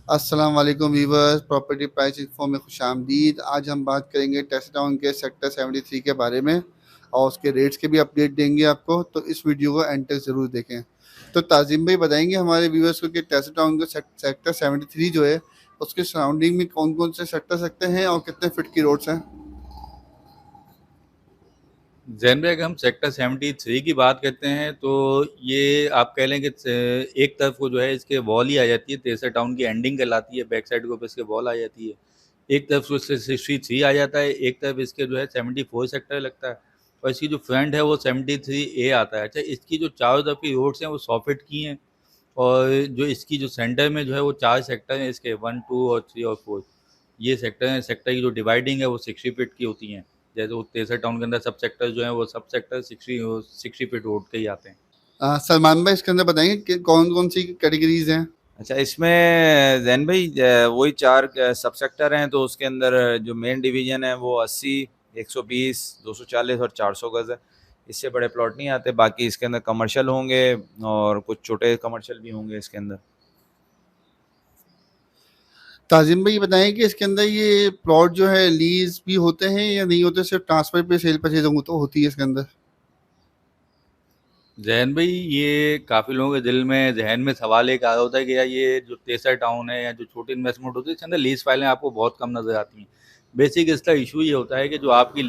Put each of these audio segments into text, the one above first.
अस्सलाम वालेकुम viewers, property price info में खुशामदीद। आज हम बात करेंगे टेस्ट टाउन के सेक्टर 73 के बारे में और उसके रेट्स के भी अपडेट देंगे आपको, तो इस वीडियो को एंड तक ज़रूर देखें। तो ताजिम भाई बताएंगे हमारे व्यूवर्स को कि टेस्ट टाउन के सेक्टर 73 जो है उसके सराउंडिंग में कौन कौन से सेक्टर सकते हैं और कितने फिट की रोड्स हैं। जैन भाई, अगर हम सेक्टर 73 की बात करते हैं तो ये आप कह लें कि एक तरफ को जो है इसके वॉल ही आ जाती है, तेसर टाउन की एंडिंग कहलाती है, बैक साइड को पे इसके वॉल आ जाती है। एक तरफ को इससे 63 आ जाता है, एक तरफ इसके जो है 74 सेक्टर लगता है और इसकी जो फ्रंट है वो 73A आता है। अच्छा, इसकी जो चारों तरफ की रोड्स हैं वो 100 फीट की हैं और जो इसकी जो सेंटर में जो है वो 4 सेक्टर हैं इसके, 1, 2 और 3 और 4। ये सेक्टर हैं, सेक्टर की जो डिवाइडिंग है वो 60 फीट की होती हैं। जैसे वो तेसर टाउन के अंदर सब सेक्टर जो हैं वो सब सेक्टर 60 फीट रोड के ही आते हैं। सलमान भाई इसके अंदर बताएंगे कि कौन कौन सी कैटेगरीज हैं। अच्छा, इसमें जैन भाई वही चार सब सेक्टर हैं, तो उसके अंदर जो मेन डिवीजन है वो 80, 120, 240 और 400 गज है। इससे बड़े प्लॉट नहीं आते। बाकी इसके अंदर कमर्शियल होंगे और कुछ छोटे कमर्शियल भी होंगे इसके अंदर। ताजिम भाई बताएं कि इसके अंदर ये प्लॉट जो है लीज भी होते हैं या नहीं होते, सिर्फ ट्रांसफर पे सेल परचेज तो होती है इसके अंदर। जहन भाई, ये काफ़ी लोगों के दिल में जहन में सवाल एक आ रहा होता है कि यार ये जो तेसर टाउन है या जो छोटी इन्वेस्टमेंट होती है इसके अंदर लीज फाइलें आपको बहुत कम नज़र आती हैं। बेसिक इसका इशू ये होता है कि जो आपकी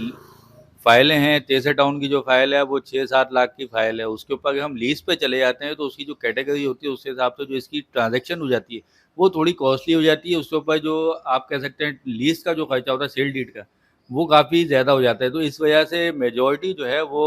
फाइलें हैं, तेसर टाउन की जो फाइल है वो 6-7 लाख की फाइल है। उसके ऊपर अगर हम लीज पे चले जाते हैं तो उसकी जो कैटेगरी होती है उसके हिसाब से जो इसकी ट्रांजेक्शन हो जाती है वो थोड़ी कॉस्टली हो जाती है। उसके ऊपर जो आप कह सकते हैं लीज का जो खर्चा होता है सेल डीड का, वो काफ़ी ज़्यादा हो जाता है। तो इस वजह से मेजोरिटी जो है वो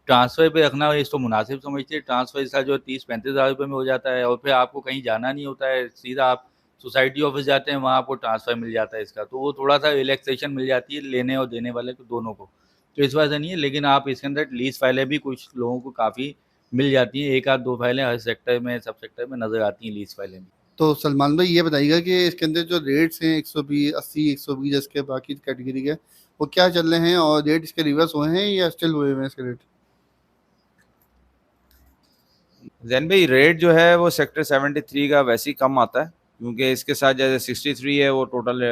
ट्रांसफ़र पे रखना इसको मुनासिब समझते हैं। ट्रांसफ़र इसका जो 30-35 हज़ार रुपये में हो जाता है और फिर आपको कहीं जाना नहीं होता है, सीधा आप सोसाइटी ऑफिस जाते हैं, वहाँ आपको ट्रांसफ़र मिल जाता है इसका। तो वो थोड़ा-सा रिलैक्सेशन मिल जाती है लेने और देने वाले को, दोनों को। तो इस वजह से नहीं है, लेकिन आप इसके अंदर लीज़ फाइलें भी कुछ लोगों को काफ़ी मिल जाती हैं। 1 आध 2 फाइलें हर सेक्टर में, सब सेक्टर में नज़र आती हैं लीज़ फाइलें भी। तो सलमान भाई ये बताइएगा कि इसके अंदर जो रेट्स हैं 120, 80, 120 इसके बाकी कैटेगरी के, वो क्या चल रहे हैं और रेट इसके रिवर्स हुए हैं या स्टिल हुए हुए हैं इसके रेट। जैन भाई, रेट जो है वो सेक्टर 73 का वैसे ही कम आता है, क्योंकि इसके साथ जैसे 63 है वो टोटल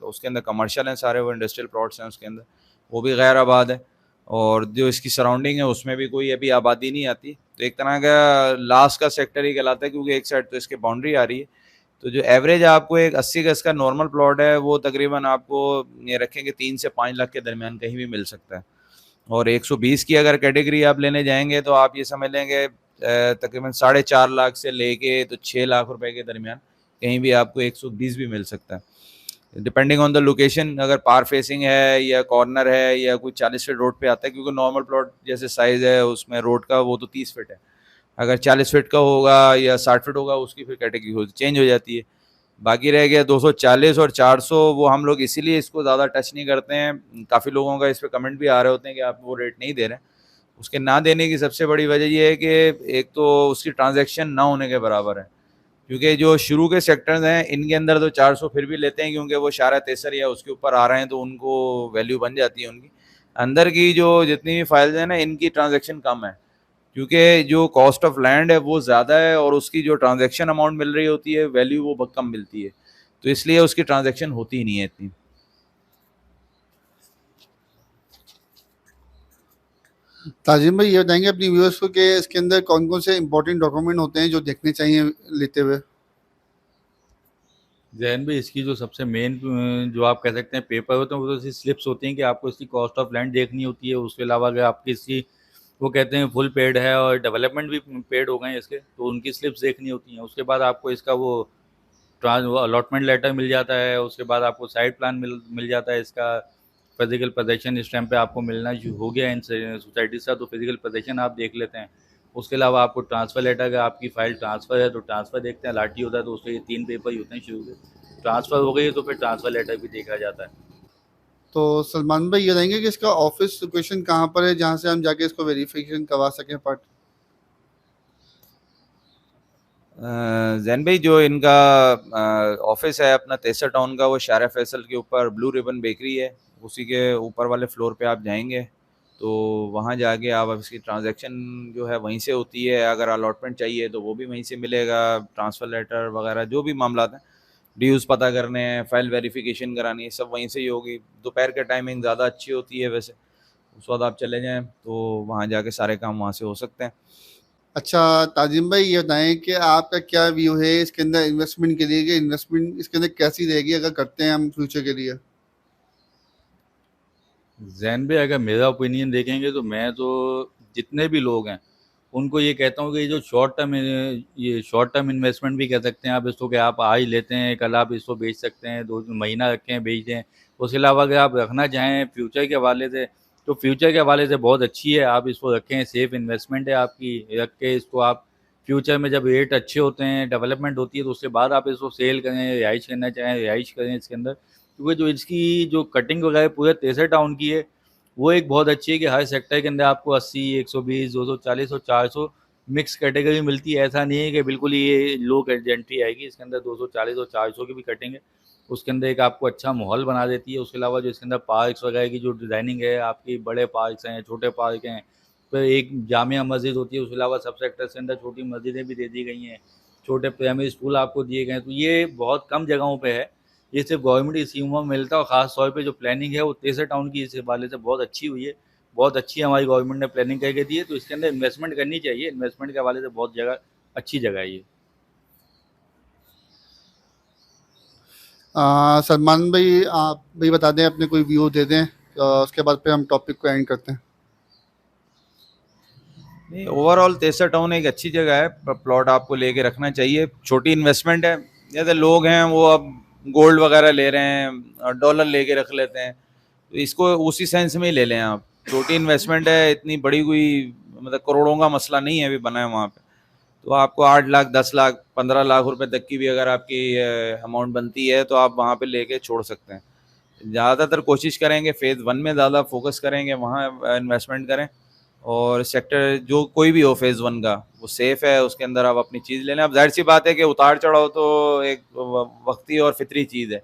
उसके अंदर कमर्शियल हैं सारे, वो इंडस्ट्रियल प्लॉट्स हैं उसके अंदर, वो भी गैर आबाद है। और जो इसकी सराउंडिंग है उसमें भी कोई अभी आबादी नहीं आती, तो एक तरह का लास्ट का सेक्टर ही कहलाता है, क्योंकि एक साइड तो इसके बाउंड्री आ रही है। तो जो एवरेज आपको एक 80 गज का नॉर्मल प्लॉट है वो तकरीबन आपको ये रखेंगे 3 से 5 लाख के दरमियान कहीं भी मिल सकता है। और 120 की अगर कैटेगरी आप लेने जाएंगे तो आप ये समझ लेंगे तकरीबन 4.5 लाख से लेके तो 6 लाख रुपए के दरमियान कहीं भी आपको 120 भी मिल सकता है, डिपेंडिंग ऑन द लोकेशन। अगर पार फेसिंग है या कॉर्नर है या कोई 40 फीट रोड पे आता है, क्योंकि नॉर्मल प्लॉट जैसे साइज है उसमें रोड का वो तो 30 फीट है। अगर 40 फीट का होगा या 60 फीट होगा उसकी फिर कैटेगरी चेंज हो जाती है। बाकी रह गया 240 और 400, वो हम लोग इसीलिए इसको ज़्यादा टच नहीं करते हैं। काफ़ी लोगों का इस पर कमेंट भी आ रहे होते हैं कि आप वो रेट नहीं दे रहे हैं। उसके ना देने की सबसे बड़ी वजह ये है कि एक तो उसकी ट्रांजैक्शन ना होने के बराबर है, क्योंकि जो शुरू के सेक्टर्स हैं इनके अंदर तो 400 फिर भी लेते हैं, क्योंकि वो शारा तेसर या उसके ऊपर आ रहे हैं तो उनको वैल्यू बन जाती है उनकी। अंदर की जो जितनी भी फाइल्स हैं ना, इनकी ट्रांजैक्शन कम है, क्योंकि जो कॉस्ट ऑफ लैंड है वो ज़्यादा है और उसकी जो ट्रांजैक्शन अमाउंट मिल रही होती है वैल्यू वो बहुत कम मिलती है, तो इसलिए उसकी ट्रांजैक्शन होती ही नहीं है इतनी। ताजिम भाई ये बताएंगे अपनी व्यूअर्स को कि इसके अंदर कौन कौन से इंपॉर्टेंट डॉक्यूमेंट होते हैं जो देखने चाहिए लेते हुए। जैन भी इसकी जो सबसे मेन जो आप कह सकते हैं पेपर होते हैं वो तो इसकी स्लिप्स होती हैं कि आपको इसकी कॉस्ट ऑफ लैंड देखनी होती है। उसके अलावा अगर आपकी इसकी वो कहते हैं फुल पेड है और डेवलपमेंट भी पेड हो गए हैं इसके, तो उनकी स्लिप्स देखनी होती हैं। उसके बाद आपको इसका वो अलॉटमेंट लेटर मिल जाता है। उसके बाद आपको साइट प्लान मिल जाता है इसका। फिजिकल पोजेसन इस टाइम पे आपको मिलना हो गया इन सोसाइटी से, तो फिजिकल पोजेसन आप देख लेते हैं। उसके अलावा आपको ट्रांसफ़र लेटर, अगर आपकी फ़ाइल ट्रांसफ़र है तो ट्रांसफ़र देखते हैं, लाठी होता है तो उसके ये 3 पेपर ही होते हैं शुरू के। ट्रांसफ़र हो गई है तो फिर ट्रांसफ़र लेटर भी देखा जाता है। तो सलमान भाई ये बताएंगे कि इसका ऑफिस लोकेशन कहाँ पर है जहाँ से हम जाके इसको वेरिफिकेशन करवा सकें पार्ट। जैन भाई, जो इनका ऑफिस है अपना तेसर टाउन का, वो शारा फैसल के ऊपर ब्लू रिबन बेकरी है, उसी के ऊपर वाले फ्लोर पे आप जाएंगे तो वहाँ जाके आप अब इसकी ट्रांजैक्शन जो है वहीं से होती है। अगर अलॉटमेंट चाहिए तो वो भी वहीं से मिलेगा, ट्रांसफ़र लेटर वगैरह जो भी मामला हैं ड्यूज़ पता करने हैं, फाइल वेरिफिकेशन करानी है, सब वहीं से ही होगी। दोपहर के टाइमिंग ज़्यादा अच्छी होती है वैसे, उस वक्त आप चले जाएँ तो वहाँ जाके सारे काम वहाँ से हो सकते हैं। अच्छा ताजिम भाई, ये बताएं कि आपका क्या व्यू है इसके अंदर इन्वेस्टमेंट के लिए, कि इन्वेस्टमेंट इसके अंदर कैसी रहेगी अगर करते हैं हम फ्यूचर के लिए? जैन भाई, अगर मेरा ओपिनियन देखेंगे तो मैं तो जितने भी लोग हैं उनको ये कहता हूँ कि ये शॉर्ट टर्म इन्वेस्टमेंट भी कह सकते हैं आप इसको, कि आप आज लेते हैं कल आप इसको बेच सकते हैं, 2 महीना रखें बेच दें। उसके अलावा अगर आप रखना चाहें फ्यूचर के हवाले से, तो फ्यूचर के हवाले से बहुत अच्छी है, आप इसको रखें, सेफ इन्वेस्टमेंट है आपकी, रख के इसको आप फ्यूचर में जब रेट अच्छे होते हैं, डेवलपमेंट होती है, तो उसके बाद आप इसको सेल करें, रिहाइश करना चाहें रिहाइश करें इसके अंदर। क्योंकि जो इसकी जो कटिंग वगैरह पूरे 63 टाउन की है, वो एक बहुत अच्छी है कि हर सेक्टर के अंदर आपको 80, 120, 240 और 400 मिक्स कैटेगरी मिलती है। ऐसा नहीं है कि बिल्कुल ये लो एंट्री आएगी, इसके अंदर 240 और 400 की भी कटिंग है। उसके अंदर एक आपको अच्छा माहौल बना देती है। उसके अलावा जो इसके अंदर पार्क्स वगैरह की जो डिज़ाइनिंग है, आपकी बड़े पार्क्स हैं, छोटे पार्क हैं, फिर एक जामिया मस्जिद होती है। उसके अलावा सब सेक्टर्स के अंदर छोटी मस्जिदें भी दे दी गई हैं, छोटे प्राइमरी स्कूल आपको दिए गए हैं। तो ये बहुत कम जगहों पे है, ये सिर्फ गवर्नमेंट की स्कीमों में मिलता है। और ख़ास तौर पे जो प्लानिंग है वो 63 टाउन की इस हवाले से बहुत अच्छी हुई है, बहुत अच्छी हमारी गवर्नमेंट ने प्लानिंग करके दी है। तो इसके अंदर इन्वेस्टमेंट करनी चाहिए, इन्वेस्टमेंट के हवाले से बहुत जगह अच्छी जगह है ये। सलमान भाई, आप भी बता दें, अपने कोई व्यू दे दें, उसके बाद फिर हम टॉपिक को एंड करते हैं। नहीं, ओवरऑल तेसर टाउन एक अच्छी जगह है, प्लॉट आपको लेके रखना चाहिए। छोटी इन्वेस्टमेंट है, जैसे लोग हैं वो अब गोल्ड वगैरह ले रहे हैं, डॉलर लेके रख लेते हैं, तो इसको उसी सेंस में ही ले लें आप। छोटी इन्वेस्टमेंट है, इतनी बड़ी कोई मतलब करोड़ों का मसला नहीं है अभी बना है वहाँ पे। तो आपको 8 लाख 10 लाख 15 लाख रुपए तक की भी अगर आपकी अमाउंट बनती है तो आप वहाँ पे लेके छोड़ सकते हैं। ज़्यादातर कोशिश करेंगे फेज़ 1 में ज़्यादा फोकस करेंगे, वहाँ इन्वेस्टमेंट करें। और सेक्टर जो कोई भी हो फेज़ 1 का, वो सेफ़ है, उसके अंदर आप अपनी चीज़ ले लें। अब ज़ाहिर सी बात है कि उतार चढ़ाव तो एक वक्ती और फितरी चीज़ है।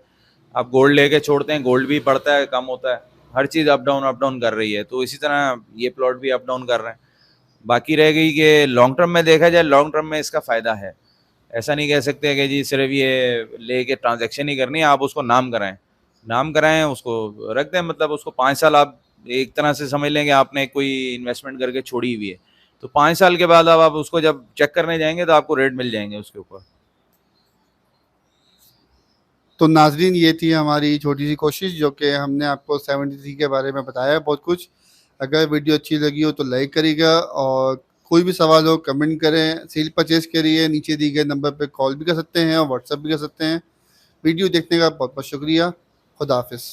आप गोल्ड लेके छोड़ते हैं, गोल्ड भी बढ़ता है कम होता है, हर चीज़ अप डाउन कर रही है। तो इसी तरह ये प्लॉट भी अप डाउन कर रहे हैं। बाकी रह गई कि लॉन्ग टर्म में देखा जाए, लॉन्ग टर्म में इसका फ़ायदा है। ऐसा नहीं कह सकते कि जी सिर्फ ये लेके ट्रांजैक्शन ही करनी है, आप उसको नाम कराएं, उसको रख दें। मतलब उसको 5 साल आप एक तरह से समझ लेंगे आपने कोई इन्वेस्टमेंट करके छोड़ी हुई है, तो 5 साल के बाद अब आप उसको जब चेक करने जाएंगे तो आपको रेट मिल जाएंगे उसके ऊपर। तो नाजरीन, ये थी हमारी छोटी सी कोशिश, जो कि हमने आपको 73 के बारे में बताया बहुत कुछ। अगर वीडियो अच्छी लगी हो तो लाइक करिएगा, और कोई भी सवाल हो कमेंट करें। सेल परचेज के लिए नीचे दिए गए नंबर पर कॉल भी कर सकते हैं और व्हाट्सएप भी कर सकते हैं। वीडियो देखने का बहुत बहुत शुक्रिया। खुदा हाफिज़।